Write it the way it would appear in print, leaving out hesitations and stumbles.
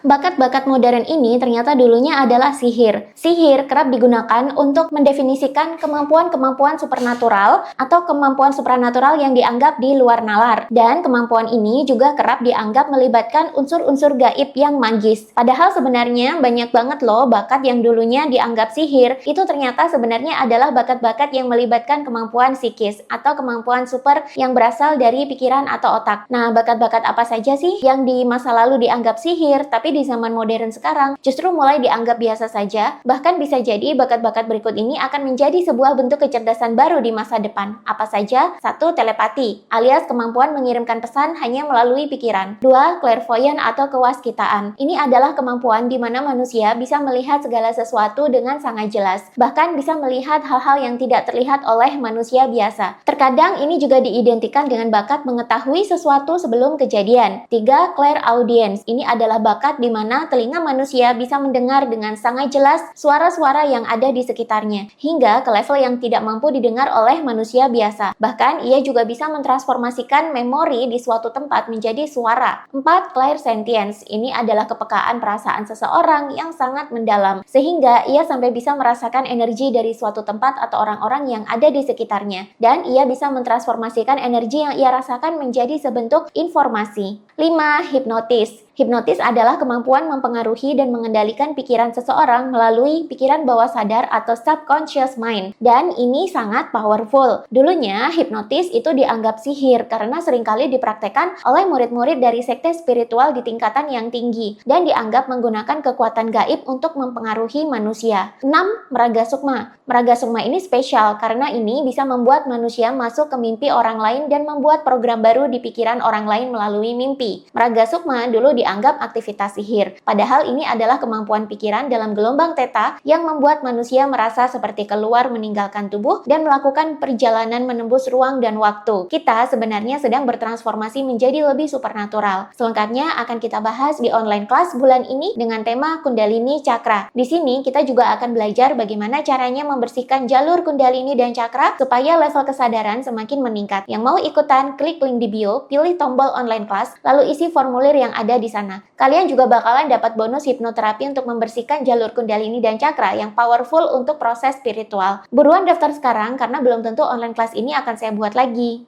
Bakat-bakat modern ini ternyata dulunya adalah sihir. Sihir kerap digunakan untuk mendefinisikan kemampuan-kemampuan supernatural atau kemampuan supranatural yang dianggap di luar nalar. Dan kemampuan ini juga kerap dianggap melibatkan unsur-unsur gaib yang magis. Padahal sebenarnya banyak banget loh bakat yang dulunya dianggap sihir, itu ternyata sebenarnya adalah bakat-bakat yang melibatkan kemampuan psikis atau kemampuan super yang berasal dari pikiran atau otak. Nah, bakat-bakat apa saja sih yang di masa lalu dianggap sihir, tapi di zaman modern sekarang justru mulai dianggap biasa saja? Bahkan bisa jadi bakat-bakat berikut ini akan menjadi sebuah bentuk kecerdasan baru di masa depan. Apa saja? 1. Telepati, alias kemampuan mengirimkan pesan hanya melalui pikiran. 2. Clairvoyant atau kewaskitaan. Ini adalah kemampuan di mana manusia bisa melihat segala sesuatu dengan sangat jelas, bahkan bisa melihat hal-hal yang tidak terlihat oleh manusia biasa. Terkadang ini juga diidentikan dengan bakat mengetahui sesuatu sebelum kejadian. 3. Clairaudience. Ini adalah bakat di mana telinga manusia bisa mendengar dengan sangat jelas suara-suara yang ada di sekitarnya, hingga ke level yang tidak mampu didengar oleh manusia biasa. Bahkan, ia juga bisa mentransformasikan memori di suatu tempat menjadi suara. 4. Clairsentience. Ini adalah kepekaan perasaan seseorang yang sangat mendalam, sehingga ia sampai bisa merasakan energi dari suatu tempat atau orang-orang yang ada di sekitarnya. Dan ia bisa mentransformasikan energi yang ia rasakan menjadi sebentuk informasi. 5. Hipnotis. Hipnotis adalah kemampuan mempengaruhi dan mengendalikan pikiran seseorang melalui pikiran bawah sadar atau subconscious mind. Dan ini sangat powerful. Dulunya, hipnotis itu dianggap sihir karena seringkali dipraktekkan oleh murid-murid dari sekte spiritual di tingkatan yang tinggi dan dianggap menggunakan kekuatan gaib untuk mempengaruhi manusia. 6. Meraga sukma. Meraga sukma ini spesial karena ini bisa membuat manusia masuk ke mimpi orang lain dan membuat program baru di pikiran orang lain melalui mimpi. Meraga sukma dulu dianggap aktivitas sihir. Padahal ini adalah kemampuan pikiran dalam gelombang theta yang membuat manusia merasa seperti keluar meninggalkan tubuh dan melakukan perjalanan menembus ruang dan waktu. Kita sebenarnya sedang bertransformasi menjadi lebih supernatural. Selengkapnya akan kita bahas di online kelas bulan ini dengan tema Kundalini Cakra. Di sini kita juga akan belajar bagaimana caranya membersihkan jalur Kundalini dan Cakra supaya level kesadaran semakin meningkat. Yang mau ikutan, klik link di bio, pilih tombol online kelas, lalu isi formulir yang ada di sana. Kalian juga bakalan dapat bonus hipnoterapi untuk membersihkan jalur Kundalini dan Cakra yang powerful untuk proses spiritual. Buruan daftar sekarang karena belum tentu online kelas ini akan saya buat lagi.